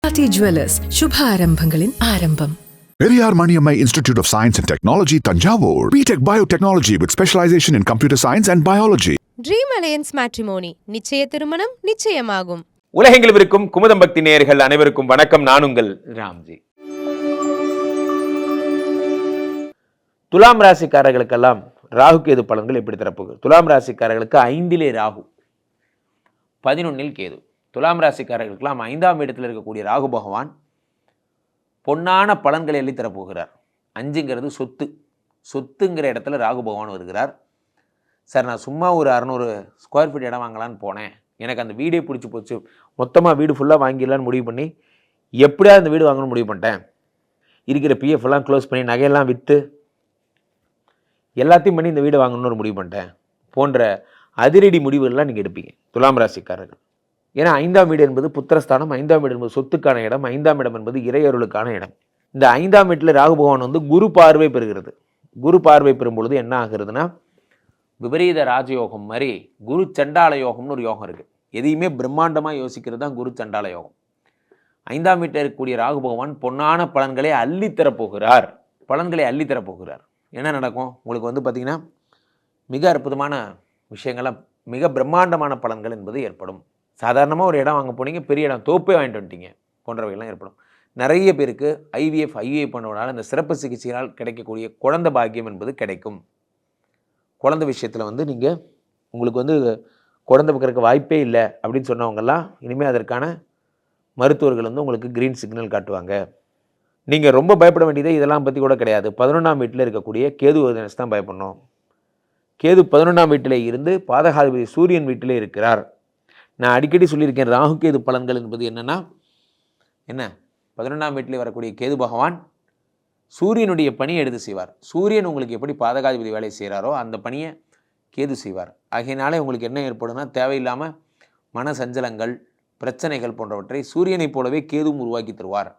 Pati Jewellers, Shubha Arambhangalin Arambam. Periyar Maniammai Institute of Science and Technology, Tanjavur. BTech Biotechnology with specialization in computer science and biology. Dream Alliance Matrimony. நிச்சய திருமணம் நிச்சயமாகும். உலகெங்கிலும் இருக்கும் குமுதம் பக்தி நேயர்கள் அனைவருக்கும் வணக்கம். நான் உங்கள் ராம்ஜி. துலாம் ராசிக்காரர்களுக்கெல்லாம் ராகு கேது பலன்கள் எப்படி தரப்போகுது? துலாம் ராசிக்காரர்களுக்கு 5 ராகு, 11 கேது. துலாம் ராசிக்காரர்களுக்கெல்லாம் 5ஆம் இடத்தில் இருக்கக்கூடிய ராகு பகவான் பொன்னான பலன்களை எள்ளி தரப்போகிறார். 5ங்கிறது சொத்துங்கிற இடத்துல ராகு பகவான் வருகிறார். சார், நான் சும்மா ஒரு 600 ஸ்கொயர் ஃபீட் இடம் வாங்கலான்னு போனேன், எனக்கு அந்த வீடே பிடிச்சி போச்சு, மொத்தமாக வீடு ஃபுல்லாக வாங்கிடலான்னு முடிவு பண்ணி எப்படியாவது அந்த வீடு வாங்கணும்னு முடிவு பண்ணிட்டேன், இருக்கிற பிஎஃப் எல்லாம் க்ளோஸ் பண்ணி நகையெல்லாம் விற்று எல்லாத்தையும் பண்ணி இந்த வீடு வாங்கணும்னு ஒரு முடிவு பண்ணிட்டேன் போன்ற அதிரடி முடிவுகள்லாம் நீங்கள் எடுப்பீங்க துலாம் ராசிக்காரர்கள். ஏன்னா 5ஆம் வீடு என்பது புத்திரஸ்தானம், 5ஆம் வீடு என்பது சொத்துக்கான இடம், 5ஆம் இடம் என்பது இறையருளுக்கான இடம். இந்த 5ஆம் வீட்டில் ராகு பகவான் வந்து குரு பார்வை பெறுகிறது. குரு பார்வை பெறும் பொழுது என்ன ஆகுறதுன்னா, விபரீத ராஜயோகம் மாதிரி குரு சண்டால யோகம்னு ஒரு யோகம் இருக்குது. எதையுமே பிரம்மாண்டமாக யோசிக்கிறது தான் குரு சண்டால யோகம். 5ஆம் வீட்டில் இருக்கக்கூடிய ராகு பகவான் பொன்னான பலன்களை அள்ளித்தரப்போகிறார். என்ன நடக்கும்? உங்களுக்கு வந்து பார்த்திங்கன்னா மிக அற்புதமான விஷயங்கள்லாம், மிக பிரம்மாண்டமான பலன்கள் என்பது ஏற்படும். சாதாரணமாக ஒரு இடம் வாங்க போனீங்க, பெரிய இடம் தோப்பே வாங்கிட்டு வந்துட்டீங்க போன்றவைகள்லாம் ஏற்படும். நிறைய பேருக்கு ஐவிஎஃப் பண்ணுவதால் இந்த சிறப்பு சிகிச்சையால் கிடைக்கக்கூடிய குழந்தை பாக்கியம் என்பது கிடைக்கும். குழந்தை விஷயத்தில் வந்து நீங்கள் உங்களுக்கு வந்து குழந்தை பிறக்க வாய்ப்பே இல்லை அப்படின்னு சொன்னவங்கெல்லாம் இனிமேல் அதற்கான மருத்துவர்கள் வந்து உங்களுக்கு க்ரீன் சிக்னல் காட்டுவாங்க. நீங்கள் ரொம்ப பயப்பட வேண்டியதே இதெல்லாம் பற்றி கூட கிடையாது. 11ஆம் வீட்டில் இருக்கக்கூடிய கேது நினைச்சு தான் பயப்படணும். கேது 11ஆம் வீட்டிலே இருந்து பாதகாதிபதி சூரியன் வீட்டிலே இருக்கிறார். நான் அடிக்கடி சொல்லியிருக்கேன், ராகு கேது பலன்கள் என்பது என்னென்னா 11ஆம் வீட்டிலே வரக்கூடிய கேது பகவான் சூரியனுடைய பணியை எடுத்து செய்வார். சூரியன் உங்களுக்கு எப்படி பாதகாதிபதி வேலை செய்கிறாரோ அந்த பணியை கேது செய்வார். ஆகையினாலே உங்களுக்கு என்ன ஏற்படும்னா, தேவையில்லாமல் மன சஞ்சலங்கள், பிரச்சனைகள் போன்றவற்றை சூரியனைப் போலவே கேதுவும் உருவாக்கி தருவார்.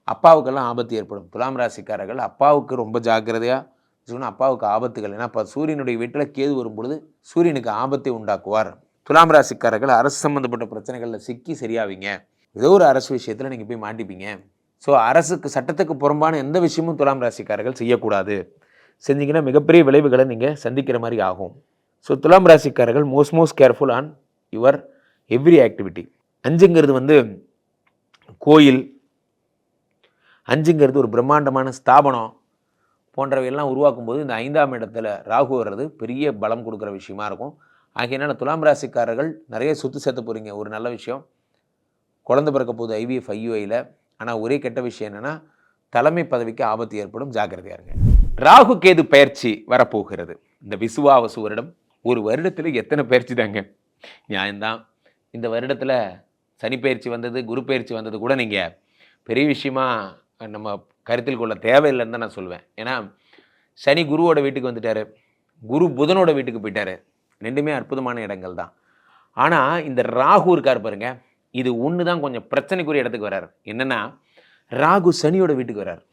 அப்பாவுக்கெல்லாம் ஆபத்து ஏற்படும். துலாம் ராசிக்காரர்கள் அப்பாவுக்கு ரொம்ப ஜாக்கிரதையாக சொன்னால் அப்பாவுக்கு ஆபத்துகள். ஏன்னா இப்போ சூரியனுடைய வீட்டில் கேது வரும் பொழுது சூரியனுக்கு ஆபத்தை உண்டாக்குவார். துலாம் ராசிக்காரர்கள் அரசு சம்மந்தப்பட்ட பிரச்சனைகளில் சிக்கி சரியாவீங்க. ஏதோ ஒரு அரசு விஷயத்தில் நீங்கள் போய் மாட்டிப்பீங்க. ஸோ அரசுக்கு சட்டத்துக்கு புறம்பான எந்த விஷயமும் துலாம் ராசிக்காரர்கள் செய்யக்கூடாது. செஞ்சிங்கன்னா மிகப்பெரிய விளைவுகளை நீங்கள் சந்திக்கிற மாதிரி ஆகும். ஸோ துலாம் ராசிக்காரர்கள் most careful on your every activity. 5ங்கிறது வந்து கோயில், 5ங்கிறது ஒரு பிரம்மாண்டமான ஸ்தாபனம் போன்றவையெல்லாம் உருவாக்கும் போது இந்த 5ஆம் இடத்துல ராகு வர்றது பெரிய பலம் கொடுக்குற விஷயமா இருக்கும். ஆகையினால துலாம் ராசிக்காரர்கள் நிறைய சொத்து சேர்த்த போகிறீங்க. ஒரு நல்ல விஷயம், குழந்தை பிறக்க போகுது ஐவிஎஃப் ஐயுஐயில். ஆனால் ஒரே கெட்ட விஷயம் என்னென்னா, தலைமை பதவிக்கு ஆபத்து ஏற்படும், ஜாக்கிரதையாக இருங்க. ராகு கேது பயிற்சி வரப்போகிறது இந்த விசுவாவசு வருடம். ஒரு வருடத்தில் எத்தனை பயிற்சி தாங்க? நியாயம்தான். இந்த வருடத்தில் சனி பயிற்சி வந்தது, குரு பயிற்சி வந்தது கூட நீங்கள் பெரிய விஷயமா நம்ம கருத்தில் கொள்ள தேவையில்லைன்னு தான் நான் சொல்வேன். ஏன்னா சனி குருவோட வீட்டுக்கு வந்துட்டார், குரு புதனோட வீட்டுக்கு போயிட்டார். 2மே அற்புதமான இடங்கள் தான். ஆனால் இந்த ராகு இருக்கார் பாருங்க, இது ஒன்று தான் கொஞ்சம் பிரச்சனைக்குரிய இடத்துக்கு வர்றார். என்னென்னா, ராகு சனியோட வீட்டுக்கு வர்றார்.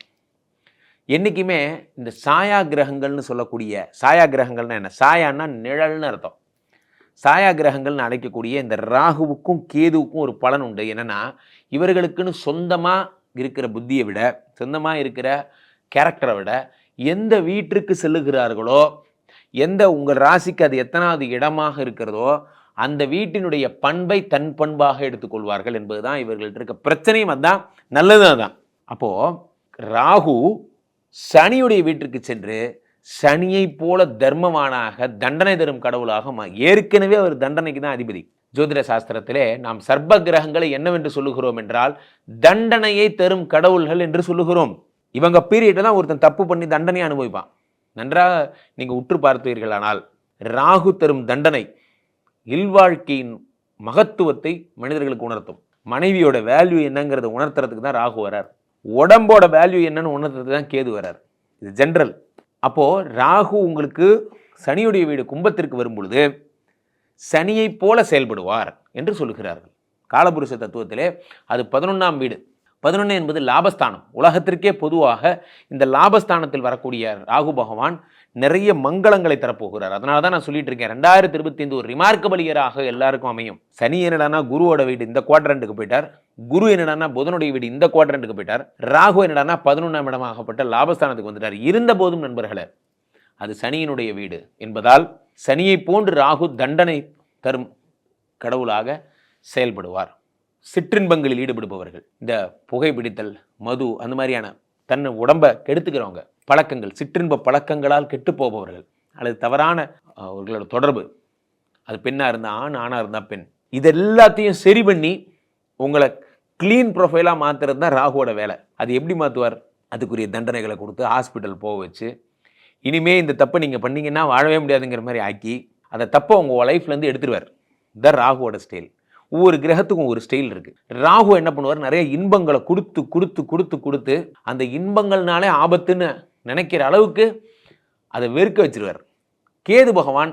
என்றைக்குமே இந்த சாயா கிரகங்கள்னு சொல்லக்கூடிய, சாயா கிரகங்கள்னா என்ன? சாயான்னா நிழல்னு அர்த்தம். சாயா கிரகங்கள்னு அழைக்கக்கூடிய இந்த ராகுவுக்கும் கேதுவுக்கும் ஒரு பலன் உண்டு. என்னென்னா, இவர்களுக்குன்னு சொந்தமாக இருக்கிற புத்தியை விட, சொந்தமாக இருக்கிற கேரக்டரை விட எந்த வீட்டிற்கு செல்லுகிறார்களோ, எந்த உங்கள் ராசிக்கு அது எத்தனாவது இடமாக இருக்கிறதோ அந்த வீட்டினுடைய பண்பை தன் பண்பாக எடுத்துக்கொள்வார்கள் என்பது தான் இவர்கள்ட்ட இருக்க பிரச்சனையும். அதுதான் நல்லது. தான் அப்போது ராகு சனியுடைய வீட்டிற்கு சென்று சனியை போல தர்மவானாக தண்டனை தரும் கடவுளாக ஏற்கனவே அவர் தண்டனைக்கு தான் அதிபதி. ஜோதிட சாஸ்திரத்திலே நாம் சர்ப்ப கிரகங்களை என்னவென்று சொல்லுகிறோம் என்றால் தண்டனையை தரும் கடவுள்கள் என்று சொல்லுகிறோம். இவங்க பீரியட்ல தான் ஒருத்தன் தப்பு பண்ணி தண்டனையை அனுபவிப்பான். நன்றாக நீங்கள் உற்று பார்த்தீர்களானால் ராகு தரும் தண்டனை இல்வாழ்க்கையின் மகத்துவத்தை மனிதர்களுக்கு உணர்த்தும். மனைவியோட வேல்யூ என்னங்கிறத உணர்த்துறதுக்கு தான் ராகு வரார். உடம்போட வேல்யூ என்னன்னு உணர்த்துறதுக்கு தான் கேது வரார். இது ஜென்ரல். அப்போது ராகு உங்களுக்கு சனியுடைய வீடு கும்பத்திற்கு வரும் பொழுது சனியை போல செயல்படுவார் என்று சொல்லுகிறார்கள். காலபுருஷ தத்துவத்திலே அது 11ஆம் வீடு. 11 என்பது லாபஸ்தானம். உலகத்திற்கே பொதுவாக இந்த லாபஸ்தானத்தில் வரக்கூடிய ராகு பகவான் நிறைய மங்களங்களை தரப்போகிறார். அதனால தான் நான் சொல்லிட்டு இருக்கேன் 2025 ஒரு ரிமார்க்கபிள் இயராக எல்லாருக்கும் அமையும். சனி என்னடானா குருவோட வீடு இந்த குவாட்ரண்ட்டுக்கு போயிட்டார், குரு என்னடானா புதனுடைய வீடு இந்த குவாட்ரண்ட்டுக்கு போயிட்டார், ராகு என்னடானா 11ஆம் இடமாகப்பட்ட லாபஸ்தானத்துக்கு வந்துட்டார். இருந்த போதும் நண்பர்களே அது சனியினுடைய வீடு என்பதால் சனியை போன்று ராகு தண்டனை தரும் கடவுளாக செயல்படுவார். சிற்றின்பங்களில் ஈடுபடுபவர்கள், இந்த புகைப்பிடித்தல், மது, அந்த மாதிரியான தன்னை உடம்பை கெடுத்துக்கிறவங்க, பழக்கங்கள், சிற்றின்ப பழக்கங்களால் கெட்டு போபவர்கள், அல்லது தவறான அவர்களோட தொடர்பு, அது பெண்ணாக இருந்தால் ஆண், ஆணாக இருந்தால் பெண், இது எல்லாத்தையும் சரி பண்ணி உங்களை க்ளீன் ப்ரொஃபைலாக மாற்றுறது தான் ராகுவோட வேலை. அது எப்படி மாற்றுவார்? அதுக்குரிய தண்டனைகளை கொடுத்து ஹாஸ்பிட்டல் போக வச்சு, இனிமே இந்த தப்பை நீங்கள் பண்ணீங்கன்னா வாழவே முடியாதுங்கிற மாதிரி ஆக்கி அந்த தப்பை உங்கள் லைஃப்லேருந்து எடுத்துருவார். த ராகுவோட ஸ்டைல். ஒவ்வொரு கிரகத்துக்கும் ஒரு ஸ்டைல் இருக்குது. ராகு என்ன பண்ணுவார்? நிறைய இன்பங்களை கொடுத்து கொடுத்து கொடுத்து கொடுத்து அந்த இன்பங்கள்னாலே ஆபத்துன்னு நினைக்கிற அளவுக்கு அதை வெறுக்க வச்சிருவார். கேது பகவான்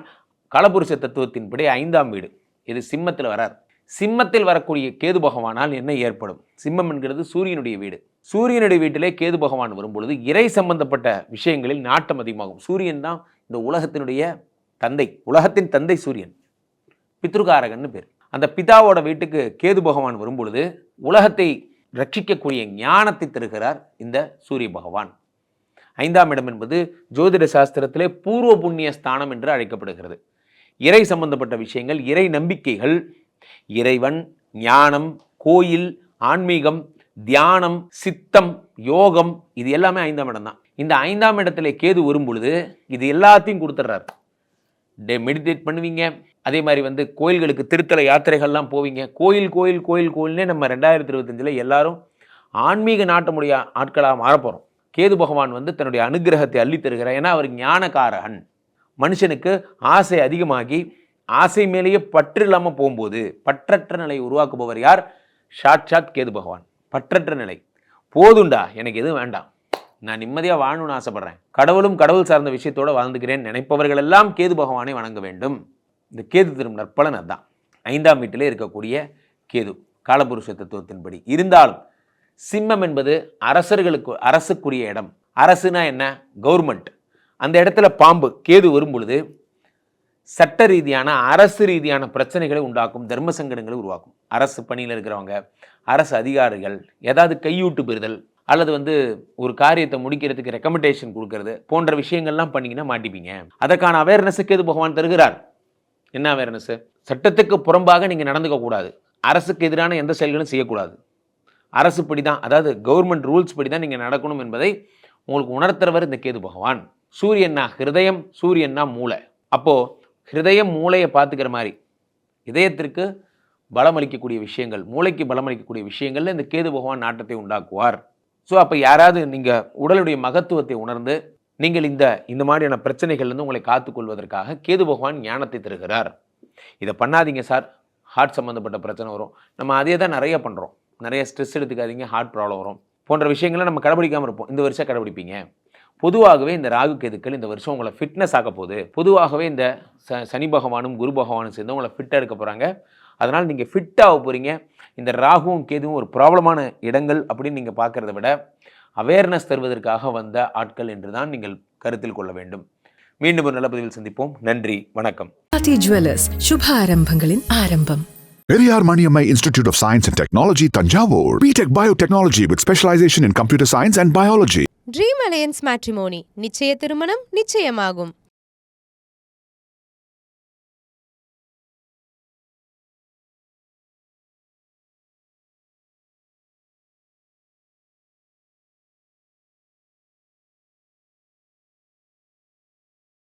காலபுருஷ தத்துவத்தின்படி 5ஆம் வீடு, இது சிம்மத்தில் வரார். சிம்மத்தில் வரக்கூடிய கேது பகவானால் என்ன ஏற்படும்? சிம்மம் என்கிறது சூரியனுடைய வீடு. சூரியனுடைய வீட்டிலே கேது பகவான் வரும்பொழுது இறை சம்பந்தப்பட்ட விஷயங்களில் நாட்டம் அதிகமாகும். சூரியன் தான் இந்த உலகத்தினுடைய தந்தை, உலகத்தின் தந்தை சூரியன், பித்ருகாரகன்னு பேர். அந்த பிதாவோட வீட்டுக்கு கேது பகவான் வரும்பொழுது உலகத்தை ரட்சிக்கக்கூடிய ஞானத்தை தருகிறார் இந்த சூரிய பகவான். 5ஆம் இடம் என்பது ஜோதிட சாஸ்திரத்திலே பூர்வ புண்ணிய ஸ்தானம் என்று அழைக்கப்படுகிறது. இறை சம்பந்தப்பட்ட விஷயங்கள், இறை நம்பிக்கைகள், இறைவன், ஞானம், கோயில், ஆன்மீகம், தியானம், சித்தம், யோகம், இது எல்லாமே 5ஆம் இடம் தான். இந்த 5ஆம் இடத்துல கேது வரும் பொழுது இது எல்லாத்தையும் கொடுத்துட்றாரு. மெடிடேட் பண்ணுவீங்க, அதே மாதிரி கோயில்களுக்கு திருத்தல யாத்திரைகள்லாம் போவீங்க. கோயில் கோயில் கோயில் கோயில்னே நம்ம 2025 எல்லாரும் ஆன்மீக நாட்டமுடைய ஆட்களாக மாறப்போகிறோம். கேது பகவான் தன்னுடைய அனுகிரகத்தை அள்ளி தருகிறார். ஏன்னா அவர் ஞானகாரகன். மனுஷனுக்கு ஆசை அதிகமாகி ஆசை மேலேயே பற்று இல்லாமல் போகும்போது பற்றற்ற நிலையை உருவாக்குபவர் யார்? சாட்சாத் கேது பகவான். பற்றற்ற நிலை. போதுண்டா, எனக்கு எதுவும் வேண்டாம், நான் நிம்மதியாக வாழணும்னு ஆசைப்படுறேன், கடவுளும் கடவுள் சார்ந்த விஷயத்தோடு வாழ்ந்துக்கிறேன் நினைப்பவர்கள் எல்லாம் கேது பகவானை வணங்க வேண்டும். இந்த கேது தரும் நற்பலன் அதுதான். 5ஆம் வீட்டிலே இருக்கக்கூடிய கேது காலபுருஷ தத்துவத்தின்படி. இருந்தாலும் சிம்மம் என்பது அரசுக்குரிய இடம். அரசுனா என்ன? கவர்மெண்ட். அந்த இடத்துல பாம்பு கேது வரும் பொழுது சட்ட ரீதியான அரசு ரீதியான பிரச்சனைகளை உண்டாக்கும், தர்ம சங்கடங்களை உருவாக்கும். அரசு பணியில் இருக்கிறவங்க, அரசு அதிகாரிகள் ஏதாவது கையூட்டு பெறுதல் அல்லது ஒரு காரியத்தை முடிக்கிறதுக்கு ரெக்கமெண்டேஷன் கொடுக்கறது போன்ற விஷயங்கள்லாம் பண்ணிங்கன்னா மாட்டிப்பீங்க. அதற்கான அவேர்னஸ் கேது பகவான் தருகிறார். என்ன அவேர்னஸ்? சட்டத்துக்கு புறம்பாக நீங்கள் நடந்துக்க கூடாது, அரசுக்கு எதிரான எந்த செயல்களும் செய்யக்கூடாது, அரசு படி தான், அதாவது கவர்மெண்ட் ரூல்ஸ் படி தான் நீங்கள் நடக்கணும் என்பதை உங்களுக்கு உணர்த்துறவர் இந்த கேது பகவான். சூரியன்னா ஹிருதயம், சூரியன்னா மூளை. அப்போது ஹிருதயம் மூளையை பார்த்துக்கிற மாதிரி இதயத்திற்கு பலமளிக்கக்கூடிய விஷயங்கள், மூளைக்கு பலமளிக்கக்கூடிய விஷயங்கள்ல இந்த கேது பகவான் நாட்டத்தை உண்டாக்குவார். ஸோ அப்போ யாராவது நீங்கள் உடலுடைய மகத்துவத்தை உணர்ந்து நீங்கள் இந்த மாதிரியான பிரச்சனைகள்லேருந்து உங்களை காத்துக்கொள்வதற்காக கேது பகவான் ஞானத்தை தருகிறார். இதை பண்ணாதீங்க சார், ஹார்ட் சம்மந்தப்பட்ட பிரச்சனை வரும், நம்ம அதே தான் நிறைய பண்ணுறோம், நிறைய ஸ்ட்ரெஸ் எடுத்துக்காதீங்க, ஹார்ட் ப்ராப்ளம் வரும் போன்ற விஷயங்களை நம்ம கடைபிடிக்காமல் இருப்போம். இந்த வருஷம் கடைபிடிப்பீங்க. பொதுவாகவே இந்த ராகு கேதுக்கள் இந்த வருஷம் உங்களை ஃபிட்னஸ் ஆக்க போகுது. பொதுவாகவே இந்த சனி பகவானும் குரு பகவானும் சேர்ந்து உங்களை ஃபிட்டாக இருக்க போகிறாங்க. அதனால் நீங்கள் ஃபிட்டாக போகிறீங்க. இந்த ராகுவும் கேதுவும் ஒரு ப்ராப்ளமான இடங்கள் அப்படின்னு நீங்கள் பார்க்குறத விட அவேர்னஸ் தருவதற்காக வந்த ஆட்கள் என்று தான் நீங்கள் கருத்தில் கொள்ள வேண்டும். மீண்டும் ஒரு நல்ல பதிவில் சந்திப்போம். நன்றி, வணக்கம். ஆதி ஜுவல்லர்ஸ், சுப ஆரம்பங்களின் ஆரம்பம். Periyar Maniammai Institute of Science and Technology, Tanjavur. BTech Biotechnology with specialization in computer science and biology. Dream alliance matrimony, நிச்சய திருமணம் நிச்சயமாகும்.